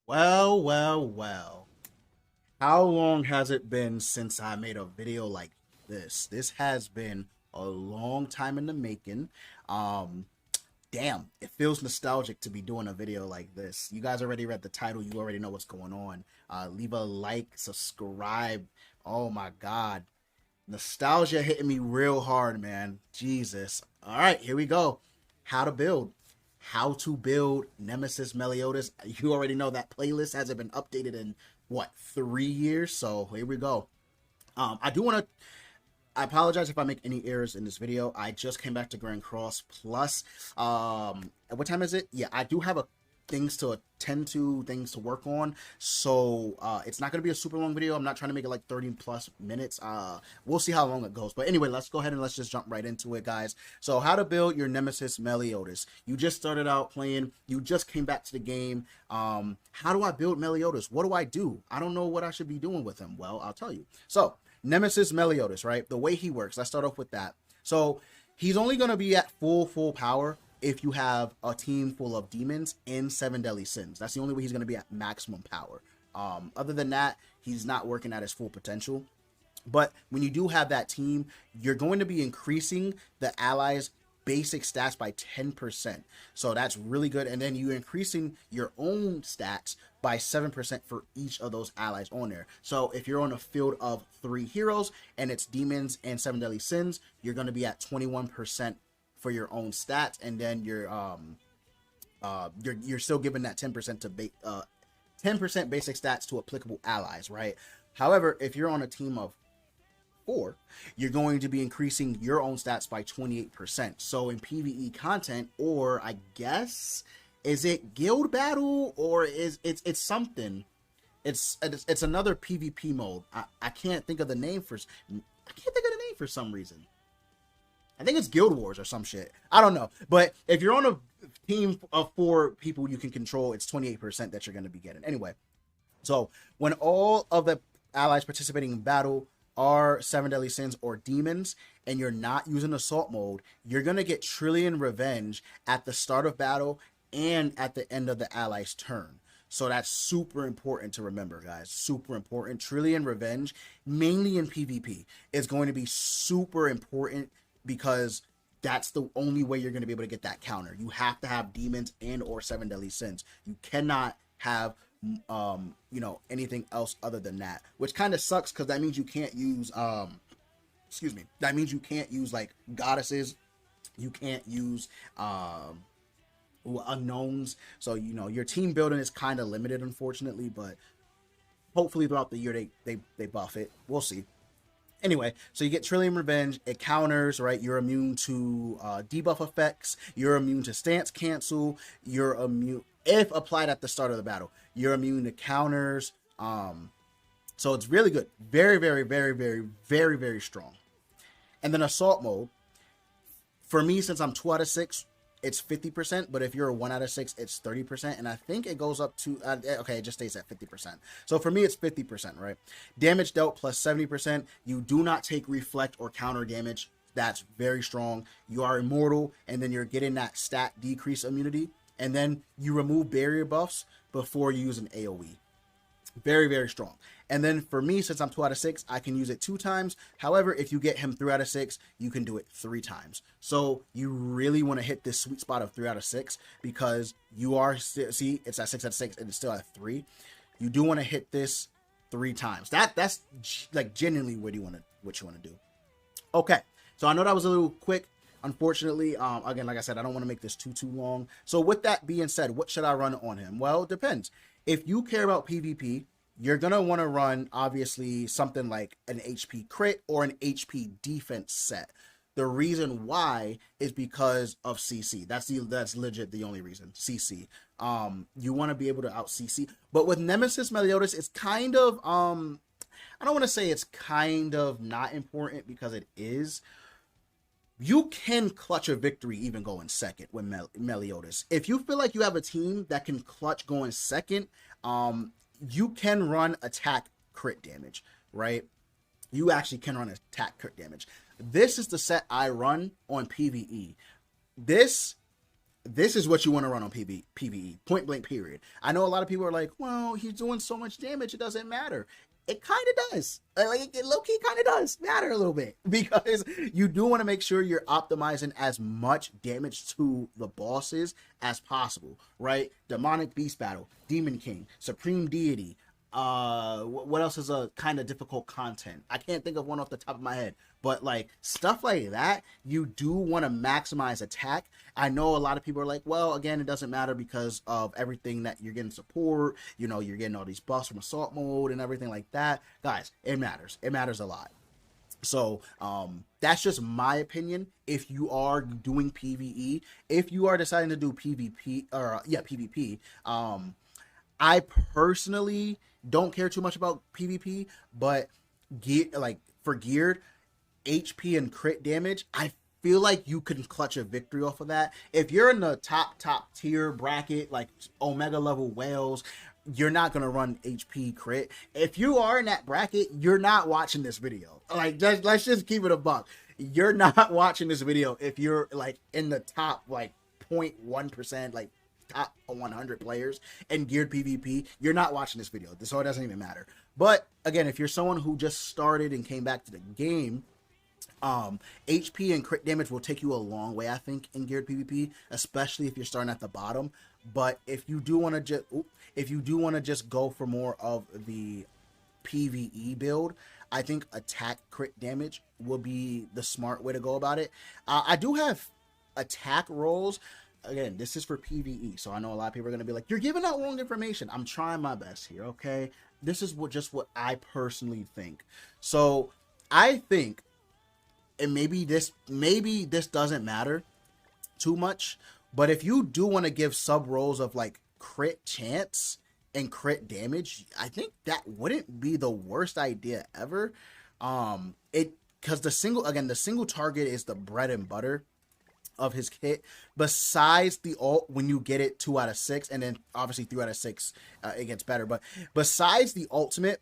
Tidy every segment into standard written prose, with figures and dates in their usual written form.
Well, well, well. How long has it been since I made a video like this? This has been a long time in the making. Um, Damn, it feels nostalgic to be doing a video like this. You guys already read the title, you already know what's going on. Leave a like, subscribe. Oh my god. Nostalgia hitting me real hard, man. Jesus. All right, here we go. How to build. How to build Nemesis Meliodas. You already know that playlist hasn't been updated in what 3 years. So here we go. I do want to. I apologize if I make any errors in this video. I just came back to Grand Cross Plus. What time is it? Yeah, I do have a things to attend to, things to work on. So it's not going to be a super long video. I'm not trying to make it like 30 plus minutes. We'll see how long it goes. But anyway, let's go ahead and let's just jump right into it, guys. So how to build your Nemesis Meliodas. You just started out playing. You just came back to the game. How do I build Meliodas? What do I do? I don't know what I should be doing with him. Well, I'll tell you. So Nemesis Meliodas, right? The way he works. Let's start off with that. So he's only going to be at full power if you have a team full of demons and 7 deadly sins. That's the only way he's going to be at maximum power. Other than that, he's not working at his full potential. But when you do have that team, you're going to be increasing the allies' basic stats by 10%. So that's really good. And then you're increasing your own stats by 7% for each of those allies on there. So if you're on a field of 3 heroes and it's demons and 7 deadly sins, you're going to be at 21% for your own stats, and then you're still giving that 10% to 10% basic stats to applicable allies, right? However, if you're on a team of 4, you're going to be increasing your own stats by 28%. So in PvE content, or I guess, is it guild battle, or is it's something? It's another PvP mode. I can't think of the name for some reason. I think it's Guild Wars or some shit. I don't know. But if you're on a team of 4 people you can control, it's 28% that you're going to be getting. Anyway, so when all of the allies participating in battle are 7 deadly sins or demons, and you're not using assault mode, you're going to get Trillion Revenge at the start of battle and at the end of the ally's turn. So that's super important to remember, guys. Super important. Trillion Revenge, mainly in PvP, is going to be super important because that's the only way you're going to be able to get that counter. You have to have demons and or 7 deadly sins. You cannot have anything else other than that, which kind of sucks because that means you can't use that means you can't use like goddesses, you can't use unknowns. So your team building is kind of limited, unfortunately, but hopefully throughout the year they buff it. We'll see. Anyway, so you get Trillion Revenge. It counters, right? You're immune to debuff effects. You're immune to stance cancel. You're immune, if applied at the start of the battle, you're immune to counters. So it's really good. Very, very, very, very, very, very strong. And then assault mode. For me, since I'm 2 out of 6, it's 50%, but if you're a 1 out of 6, it's 30%, and I think it goes up to okay, it just stays at 50%. So for me, it's 50%, right? Damage dealt plus 70%. You do not take reflect or counter damage. That's very strong. You are immortal, and then you're getting that stat decrease immunity, and then you remove barrier buffs before you use an AoE. Very, very strong. And then for me, since I'm 2 out of 6, I can use it 2 times. However, if you get him 3 out of 6, you can do it 3 times. So you really want to hit this sweet spot of 3 out of 6 because you are, see, it's at 6 out of 6 and it's still at 3. You do want to hit this 3 times. That's like genuinely what you want to do. Okay, so I know that was a little quick. Unfortunately, again, like I said, I don't want to make this too long. So with that being said, what should I run on him? Well, it depends. If you care about PvP, you're going to want to run, obviously, something like an HP crit or an HP defense set. The reason why is because of CC. That's legit the only reason. CC. You want to be able to out CC. But with Nemesis Meliodas, it's kind of, I don't want to say it's kind of not important because it is. You can clutch a victory even going second with Meliodas. If you feel like you have a team that can clutch going second, you can run attack crit damage, right? You actually can run attack crit damage. This is the set I run on PvE. This this is what you want to run on PvE, point blank period. I know a lot of people are like, well, he's doing so much damage, it doesn't matter. It kind of does. Like, it low-key kind of does matter a little bit, because you do want to make sure you're optimizing as much damage to the bosses as possible, right? Demonic Beast Battle, Demon King, Supreme Deity. What else is a kind of difficult content? I can't think of one off the top of my head, but like stuff like that, you do want to maximize attack. I know a lot of people are like, well, again, it doesn't matter because of everything that you're getting support, you know, you're getting all these buffs from assault mode and everything like that. Guys, it matters. It matters a lot. So that's just my opinion. If you are doing PvE, if you are deciding to do PvP, or yeah, PvP, I personally don't care too much about PvP, but for geared HP and crit damage, I feel like you can clutch a victory off of that. If you're in the top tier bracket, like Omega level whales, you're not gonna run HP crit. If you are in that bracket, you're not watching this video. Like, let's just keep it a buck. You're not watching this video if you're like in the top like 0.1%, like top 100 players and geared PvP. You're not watching this video, so it doesn't even matter. But again, if you're someone who just started and came back to the game, HP and crit damage will take you a long way, I think, in geared PvP, especially if you're starting at the bottom. But if you do want to just go for more of the PvE build, I think attack crit damage will be the smart way to go about it. I do have attack rolls. Again, this is for PvE, so I know a lot of people are going to be like, you're giving out wrong information. I'm trying my best here, okay? This is what I personally think. So I think, and maybe this doesn't matter too much, but if you do want to give sub rolls of like crit chance and crit damage, I think that wouldn't be the worst idea ever. Because the single target is the bread and butter of his kit. Besides the ult, when you get it 2 out of 6, and then obviously 3 out of 6, it gets better. But besides the ultimate,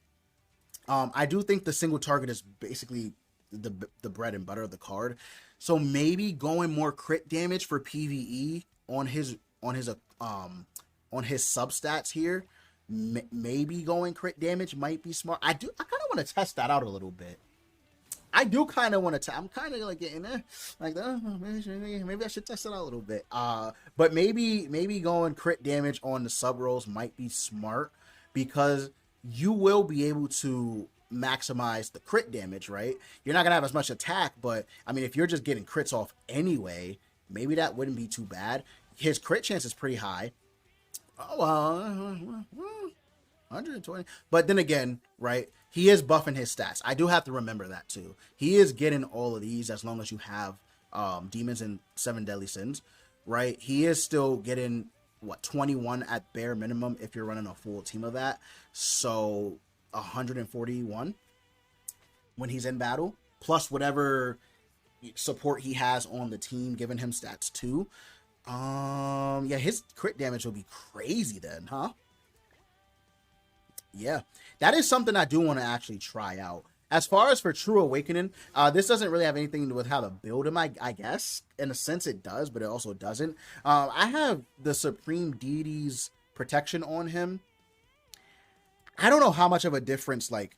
I do think the single target is basically the bread and butter of the card. So maybe going more crit damage for PvE on his substats here. Maybe going crit damage might be smart. I kind of want to test that out a little bit. I'm kind of like getting there, like maybe I should test it out a little bit. But maybe going crit damage on the sub rolls might be smart, because you will be able to maximize the crit damage, right? You're not gonna have as much attack, but I mean, if you're just getting crits off anyway, maybe that wouldn't be too bad. His crit chance is pretty high. Oh, 120. But then again, right, he is buffing his stats. I do have to remember that too. He is getting all of these as long as you have demons and 7 deadly sins, right? He is still getting 21 at bare minimum if you're running a full team of that. So 141 when he's in battle, plus whatever support he has on the team giving him stats too. Yeah, his crit damage will be crazy then, huh? Yeah, that is something I do want to actually try out. As far as for True Awakening, this doesn't really have anything to do with how to build him, I guess. In a sense it does, but it also doesn't. I have the Supreme Deity's protection on him. I don't know how much of a difference, like,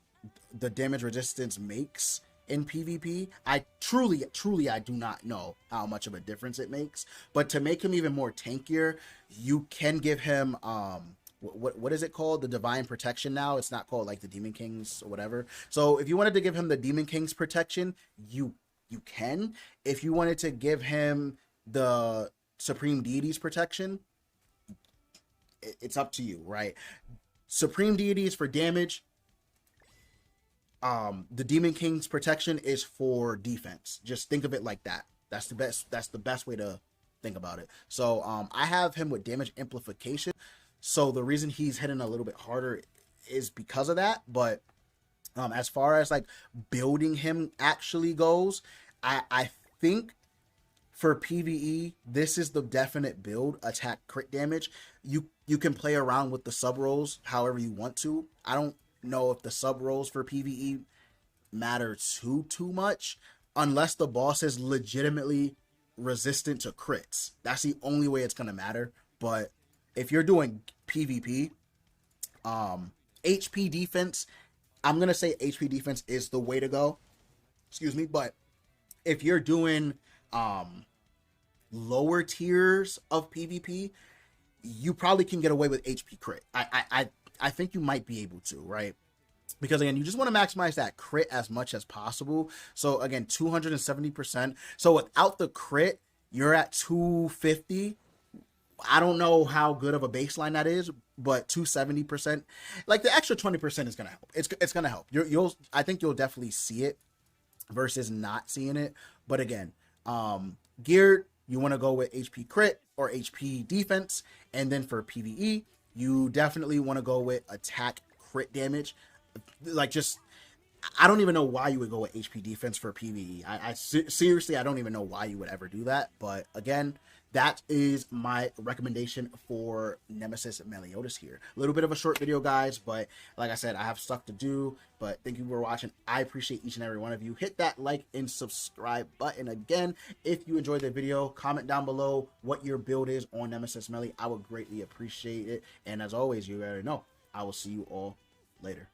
the damage resistance makes in PvP. I truly, I do not know how much of a difference it makes. But to make him even more tankier, you can give him, what is it called? The Divine Protection now. It's not called like the Demon King's or whatever. So if you wanted to give him the Demon King's protection, you can. If you wanted to give him the Supreme Deity's protection, it's up to you, right? Supreme Deity is for damage. The Demon King's protection is for defense. Just think of it like that. That's the best way to think about it. So I have him with damage amplification. So the reason he's hitting a little bit harder is because of that. But as far as like building him actually goes, I think for PvE, this is the definite build. Attack crit damage. You can play around with the sub rolls however you want to. I don't know if the sub rolls for PvE matter too much, unless the boss is legitimately resistant to crits. That's the only way it's gonna matter. But if you're doing PvP, HP defense, I'm gonna say HP defense is the way to go. Excuse me, but if you're doing lower tiers of PvP, you probably can get away with HP crit. I think you might be able to, right? Because again, you just want to maximize that crit as much as possible. So again, 270%. So without the crit, you're at 250. I don't know how good of a baseline that is, but 270%, like the extra 20% is gonna help. It's gonna help. I think you'll definitely see it versus not seeing it. But again, geared, you want to go with HP crit or HP defense, and then for PvE, you definitely want to go with attack crit damage. Like, just, I don't even know why you would go with HP defense for PvE. Seriously, I don't even know why you would ever do that. But again, that is my recommendation for Nemesis Meliodas here. A little bit of a short video, guys, but like I said, I have stuff to do. But thank you for watching. I appreciate each and every one of you. Hit that like and subscribe button. Again, if you enjoyed the video, comment down below what your build is on Nemesis Melee. I would greatly appreciate it. And as always, you already know, I will see you all later.